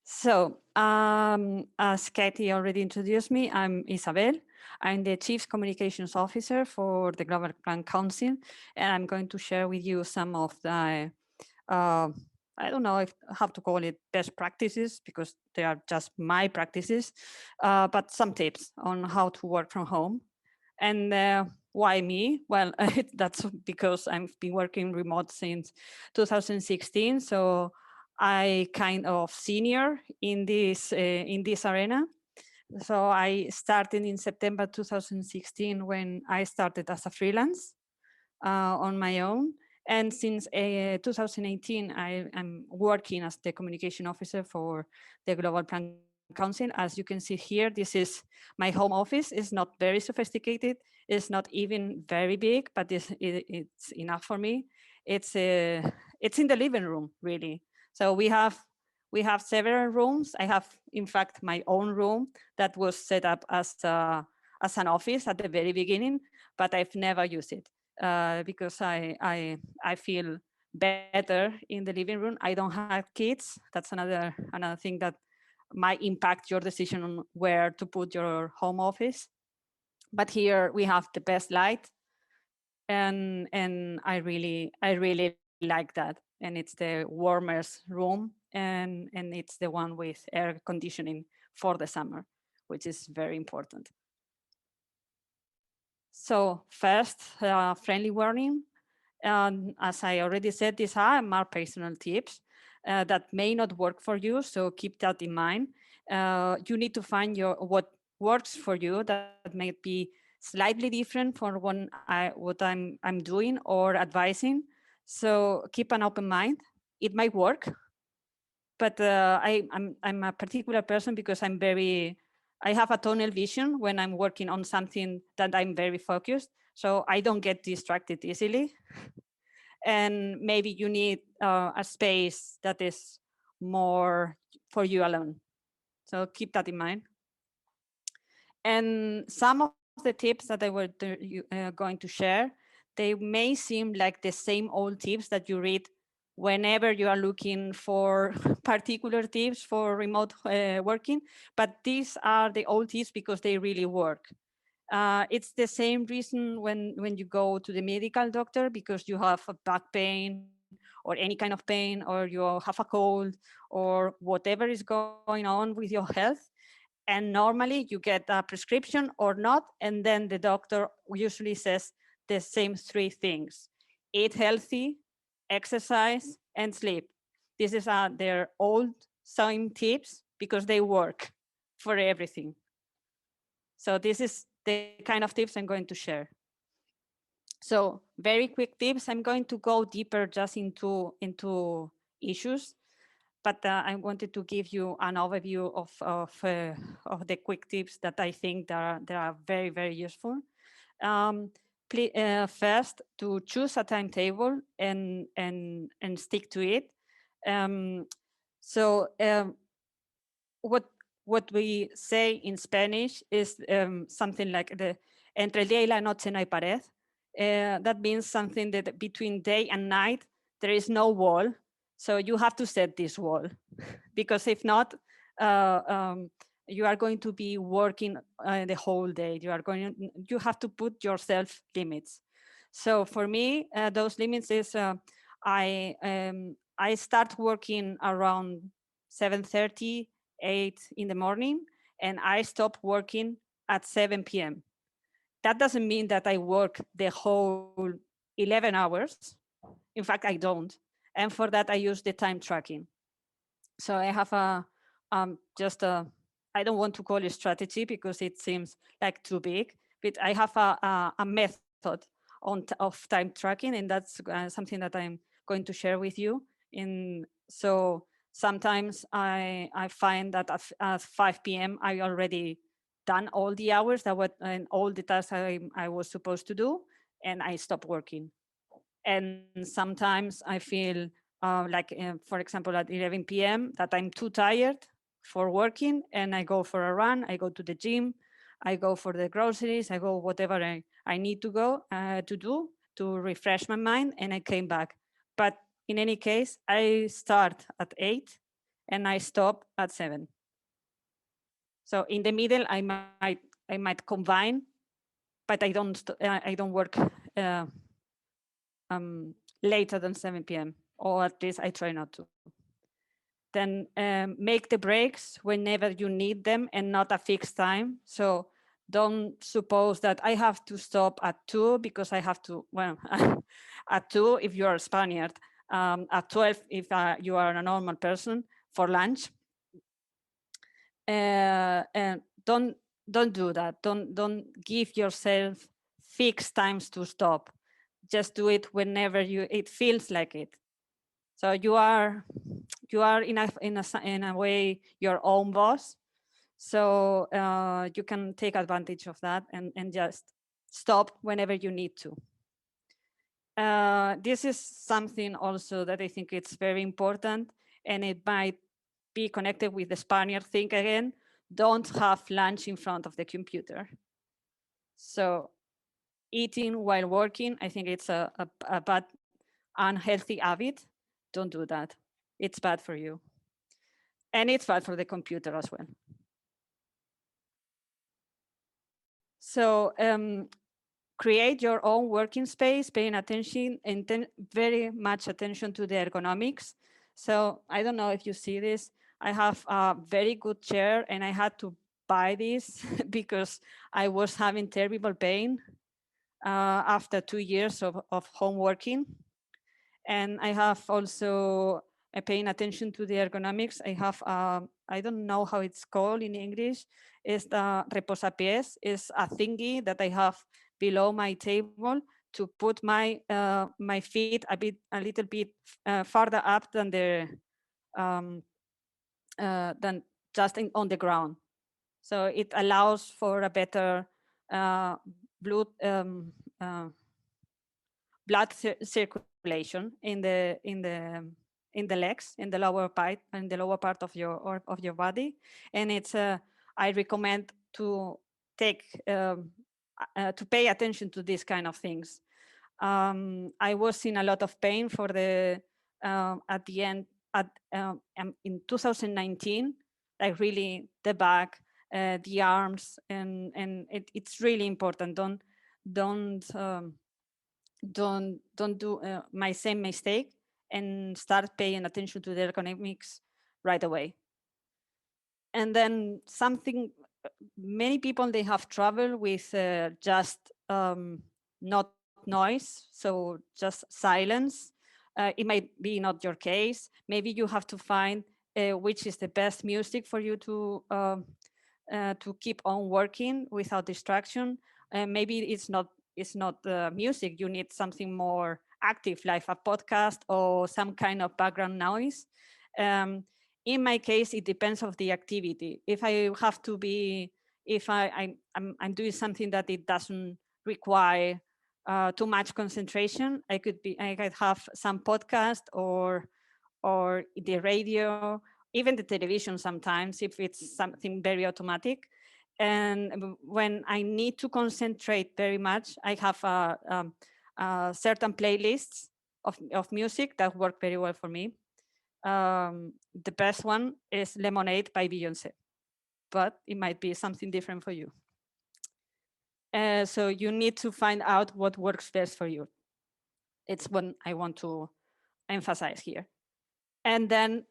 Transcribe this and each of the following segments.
So, as Katie already introduced me, I'm Isabel. I'm the Chief Communications Officer for the Global Plan Council, and I'm going to share with you some of the, I don't know if I have to call it best practices because they are just my practices, but some tips on how to work from home. And why me? Well, that's because I've been working remote since 2016. So I kind of senior in this arena. So I started in September 2016 when I started as a freelance on my own. And since 2018, I'm working as the communication officer for the Global Plan Council. As you can see here, this is my home office. It's not very sophisticated. It's not even very big, but it's enough for me. It's in the living room, really. So we have several rooms. I have, in fact, my own room that was set up as an office at the very beginning, but I've never used it because I feel better in the living room. I don't have kids. That's another thing that might impact your decision on where to put your home office. But here we have the best light, and I really like that. And it's the warmest room, and it's the one with air conditioning for the summer, which is very important. So first, friendly warning. As I already said, these are more personal tips that may not work for you, so keep that in mind. You need to find what works for you that may be slightly different from what I'm doing or advising. So keep an open mind. It might work, but I'm a particular person because I have a tunnel vision when I'm working on something that I'm very focused. So I don't get distracted easily. And maybe you need a space that is more for you alone. So keep that in mind. And some of the tips that I were going to share, they may seem like the same old tips that you read whenever you are looking for particular tips for remote working, but these are the old tips because they really work. It's the same reason when you go to the medical doctor because you have a back pain or any kind of pain, or you have a cold or whatever is going on with your health. And normally you get a prescription or not, and then the doctor usually says the same three things: eat healthy, exercise, and sleep. This is their old same tips because they work for everything. So this is the kind of tips I'm going to share. So very quick tips. I'm going to go deeper just into issues, but I wanted to give you an overview of the quick tips that I think that are very, very useful. Um, First, to choose a timetable and stick to it. Um, so what what we say in Spanish is something like the entre el día y la noche no hay pared. That means something that between day and night there is no wall. So you have to set this wall, because if not, you are going to be working the whole day. You have to put yourself limits. So for me, those limits is I start working around 7:30, 8 in the morning, and I stop working at 7 p.m. That doesn't mean that I work the whole 11 hours. In fact, I don't. And for that, I use the time tracking. So I have just a, I don't want to call it strategy because it seems like too big, but I have a method of time tracking, and that's something that I'm going to share with you. So sometimes I find that at 5 p.m. I already done all the hours and all the tasks I was supposed to do, and I stop working. And sometimes I feel for example, at 11 p.m. that I'm too tired for working, and I go for a run, I go to the gym, I go for the groceries, I go whatever I need to go to do to refresh my mind, and I came back. But in any case, I start at 8 and I stop at 7. So in the middle, I might combine, but I don't work uh, later than 7 p.m. or at least I try not to. Then make the breaks whenever you need them and not a fixed time. So don't suppose that I have to stop at 2 because I have to, well, at 2 if you are a Spaniard, at 12 if you are a normal person for lunch. And don't do that. Don't give yourself fixed times to stop. Just do it whenever it feels like it. So you are in a way your own boss. So you can take advantage of that and just stop whenever you need to. This is something also that I think it's very important, and it might be connected with the Spaniard thing again. Don't have lunch in front of the computer. So eating while working, I think it's a bad, unhealthy habit. Don't do that. It's bad for you. And it's bad for the computer as well. So create your own working space, paying attention and very much attention to the ergonomics. So I don't know if you see this. I have a very good chair and I had to buy this because I was having terrible pain after 2 years of home working. And I have also paying attention to the ergonomics. I have, I don't know how it's called in English. It's the reposapiés, is a thingy that I have below my table to put my feet a little bit farther up than um, than just on the ground. So it allows for a better uh, blood uh, circulation in the legs, in the lower part of your body, and it's I recommend to take to pay attention to these kind of things. I was in a lot of pain for the at the end in 2019, like really the back, the arms, and it's really important. Don't don't do my same mistake and start paying attention to the ergonomics right away. And then something, many people, they have trouble with just not noise, so just silence. It might be not your case. Maybe you have to find which is the best music for you to keep on working without distraction. Maybe it's not music. You need something more active, like a podcast or some kind of background noise. In my case, it depends of the activity. If I have to be, if I'm doing something that it doesn't require too much concentration, I could have some podcast or the radio, even the television sometimes, if it's something very automatic. And when I need to concentrate very much, I have certain playlists of music that work very well for me. The best one is Lemonade by Beyonce, but it might be something different for you. So you need to find out what works best for you. It's what I want to emphasize here. And then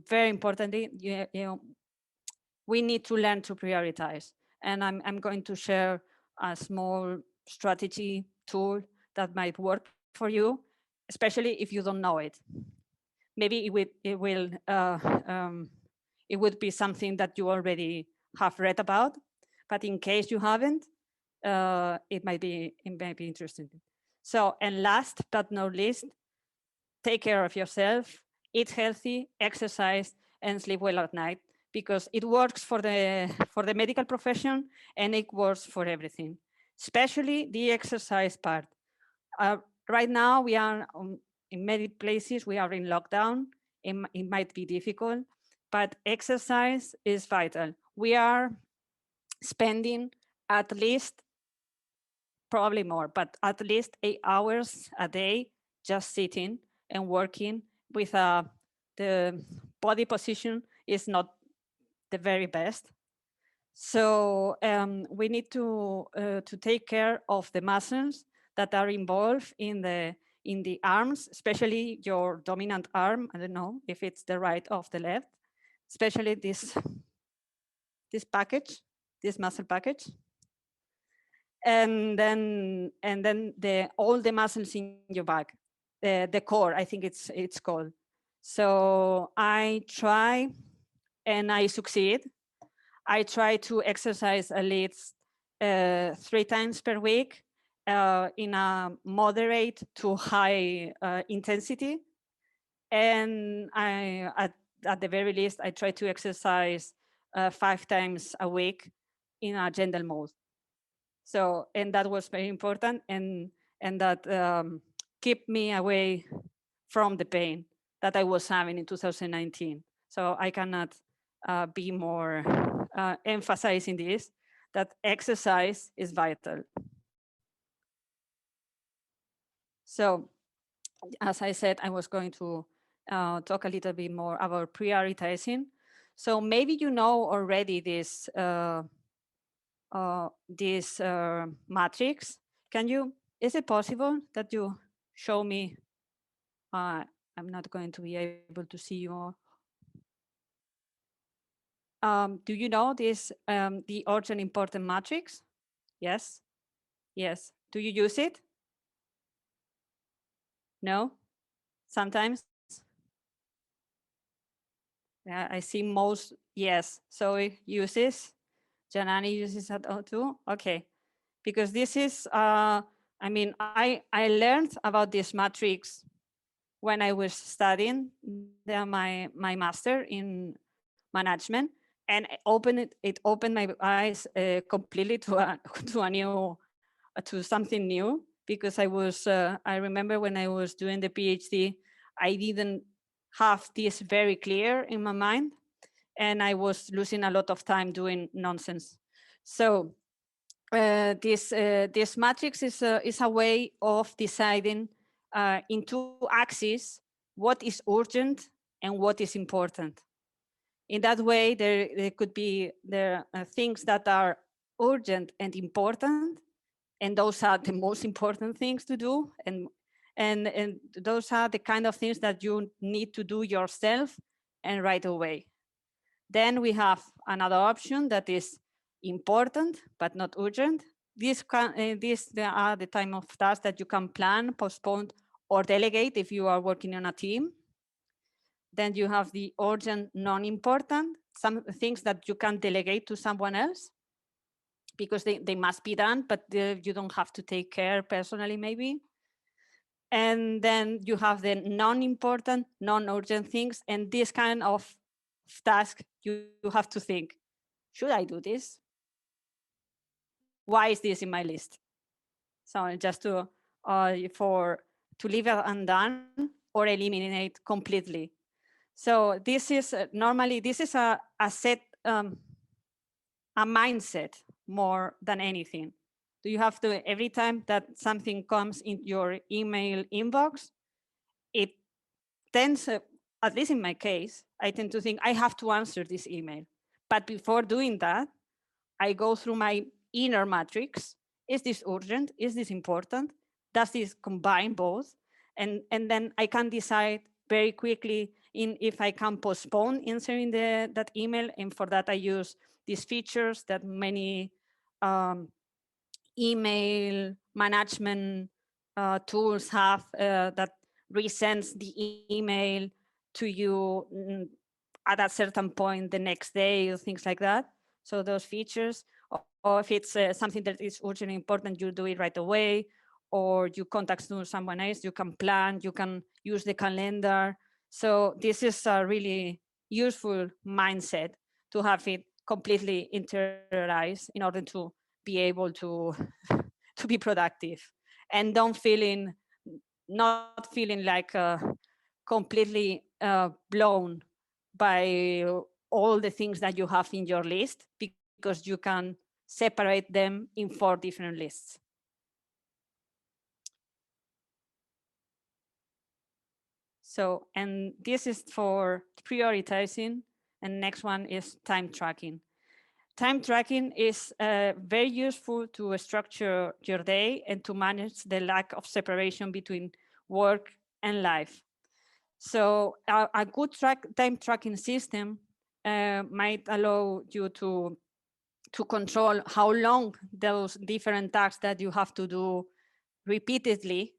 very importantly, we need to learn to prioritize. And I'm going to share a small strategy tool that might work for you, especially if you don't know it. Maybe it would be something that you already have read about, but in case you haven't, it might be interesting. So, and last but not least, take care of yourself, eat healthy, exercise, and sleep well at night, because it works for the medical profession and it works for everything, especially the exercise part. Right now, we are in many places, we are in lockdown. It might be difficult, but exercise is vital. We are spending at least, probably more, but at least 8 hours a day just sitting and working with the body position is not the very best. So we need to take care of the muscles that are involved in the arms, especially your dominant arm. I don't know if it's the right or the left, especially this package, this muscle package. And then all the muscles in your back, the core, I think it's called. So I try and I succeed. I try to exercise at least 3 times per week in a moderate to high intensity. And at the very least, I try to exercise 5 times a week in a gentle mode. So, and that was very important, and that kept me away from the pain that I was having in 2019. So I cannot be more emphasizing this, that exercise is vital. So as I said, I was going to talk a little bit more about prioritizing. So maybe you know already this matrix. Is it possible that you show me? I'm not going to be able to see you all. Do you know this, the urgent important matrix? Yes? Yes. Do you use it? No? Sometimes? Yeah, I see most, yes. So it uses, Janani uses that too? Okay. Because this is, I mean, I learned about this matrix when I was studying my master in management, and it opened my eyes completely to to something new, because I remember when I was doing the PhD, I didn't have this very clear in my mind, and I was losing a lot of time doing nonsense. So this matrix is a way of deciding in 2 axes what is urgent and what is important. In that way, there could be things that are urgent and important, and those are the most important things to do, and those are the kind of things that you need to do yourself and right away. Then we have another option that is important but not urgent. These are the type of tasks that you can plan, postpone, or delegate if you are working on a team. Then you have the urgent, non-important, some things that you can delegate to someone else because they must be done, but you don't have to take care personally, maybe. And then you have the non-important, non-urgent things, and this kind of task, you have to think, should I do this? Why is this in my list? So just to leave it undone or eliminate completely. So this is normally, this is a set, a mindset more than anything. Do you have to, every time that something comes in your email inbox, it tends, at least in my case, I tend to think I have to answer this email. But before doing that, I go through my inner matrix. Is this urgent? Is this important? Does this combine both? And then I can decide very quickly if I can postpone answering that email. And for that, I use these features that many email management tools have that resends the email to you at a certain point the next day, or things like that. So those features, or if it's something that is urgently important, you do it right away, or you contact someone else, you can plan, you can use the calendar. So this is a really useful mindset to have it completely interiorized in order to be able to to be productive, and not feeling like completely blown by all the things that you have in your list, because you can separate them in 4 different lists. So, and this is for prioritizing, and next one is time tracking. Time tracking is very useful to structure your day and to manage the lack of separation between work and life. So a good time tracking system might allow you to control how long those different tasks that you have to do repeatedly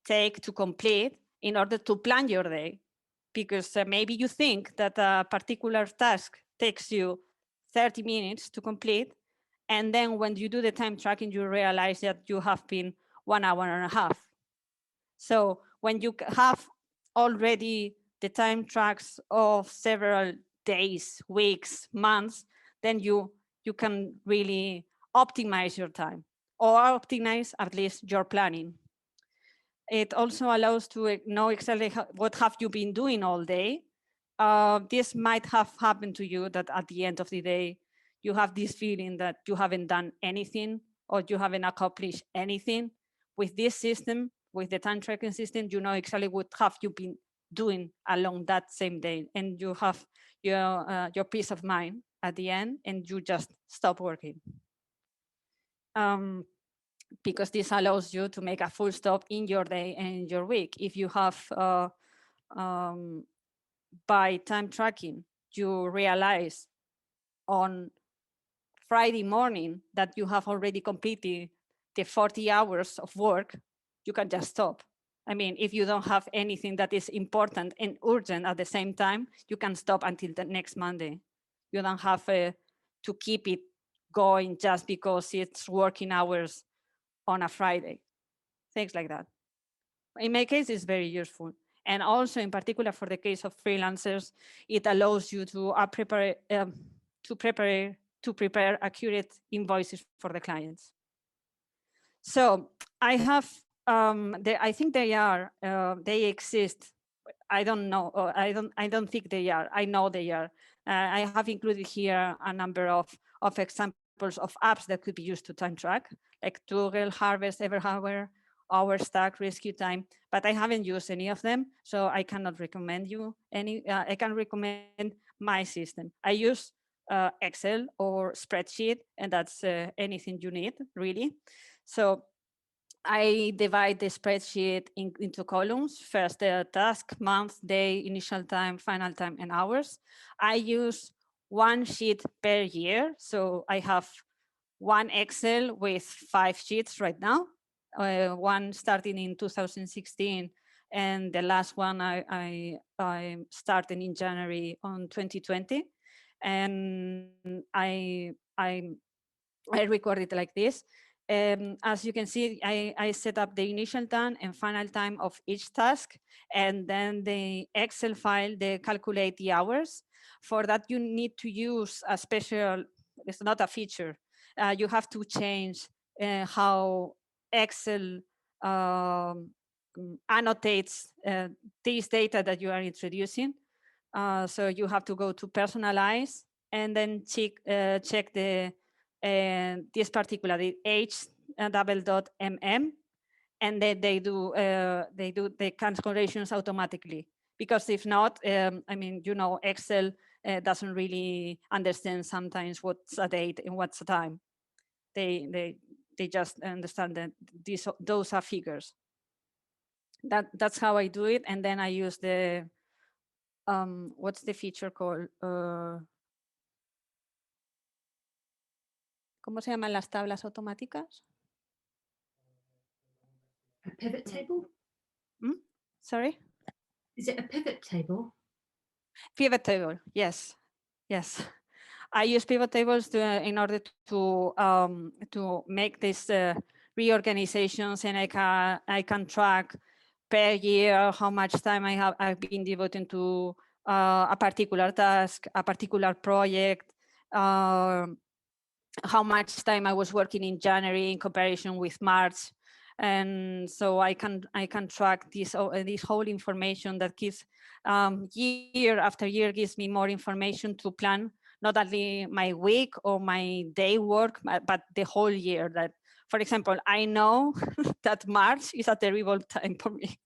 take to complete in order to plan your day. Because maybe you think that a particular task takes you 30 minutes to complete. And then when you do the time tracking, you realize that you have been 1 hour and a half. So when you have already the time tracks of several days, weeks, months, then you can really optimize your time or optimize at least your planning. It also allows to know exactly what have you been doing all day. This might have happened to you that at the end of the day, you have this feeling that you haven't done anything or you haven't accomplished anything. With this system, with the time tracking system, you know exactly what have you been doing along that same day, and you have your peace of mind at the end, and you just stop working. Um, because this allows you to make a full stop in your day and your week. If you have, um, by time tracking, you realize on Friday morning that you have already completed the 40 hours of work, you can just stop. I mean, if you don't have anything that is important and urgent at the same time, you can stop until the next Monday. You don't have to keep it going just because it's working hours on a Friday, things like that. In my case, it's very useful. And also, in particular, for the case of freelancers, it allows you to prepare accurate invoices for the clients. So I have, I think they exist. I don't know. I don't think they are. I know they are. I have included here a number of examples of apps that could be used to time track, like Toggle, Harvest, Everhour, Hourstack, Rescue Time. But I haven't used any of them, so I cannot recommend you any. I can recommend my system. I use Excel or spreadsheet, and that's anything you need, really. So I divide the spreadsheet into columns. First, the task, month, day, initial time, final time, and hours. I use one sheet per year. So I have one Excel with 5 sheets right now, one starting in 2016, and the last one I started in January on 2020. And I record it like this. As you can see, I set up the initial time and final time of each task, and then the Excel file, they calculate the hours. For that, you need to use a special, it's not a feature. You have to change how Excel annotates this data that you are introducing. So you have to go to personalize and then check the this particular the h_mm, and then they do the calculations automatically. Because if not, I mean, you know, Excel doesn't really understand sometimes what's a date and what's a time. They just understand that those are figures. That's how I do it, and then I use the what's the feature called? ¿Cómo se llaman las tablas automáticas? A pivot table? Sorry? Is it a pivot table? Pivot table, yes. Yes. I use pivot tables in order to make these reorganizations, and I can track per year how much time I've been devoting to a particular task, a particular project, how much time I was working in January in comparison with March. And so I can track this whole information that gives year after year gives me more information to plan not only my week or my day work, but the whole year. That, for example, I know that March is a terrible time for me.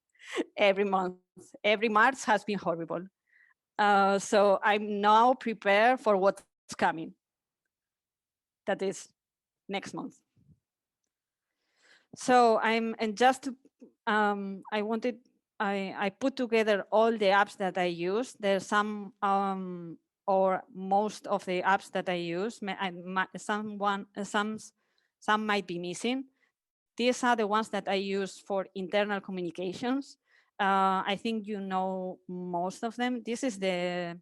every month. Every March has been horrible. So I'm now prepared for what's coming. That is next month. So and just to, I put together all the apps that I use. There's some or most of the apps that I use. Some might be missing. These are the ones that I use for internal communications. I think you know most of them. This is the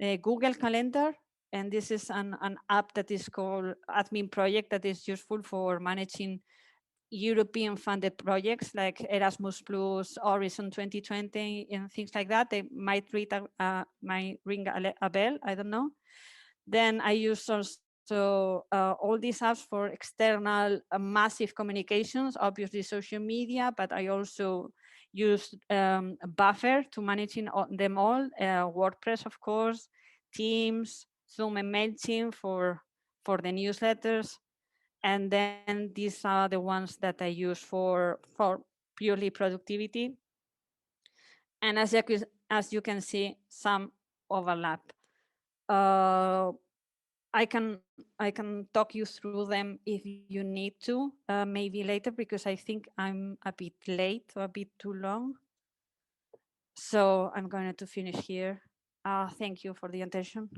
Google Calendar, and this is an app that is called Admin Project that is useful for managing European funded projects like Erasmus Plus, Horizon 2020, and things like that. They might ring a bell. I don't know. Then I use also all these apps for external massive communications, obviously social media, but I also use Buffer to managing them all, WordPress, of course, Teams, Zoom and MailChimp for the newsletters. And then these are the ones that I use for purely productivity. And as you can see, some overlap. Uh, I can talk you through them if you need to, maybe later, because I think I'm a bit late or a bit too long. So I'm going to finish here. Thank you for the attention.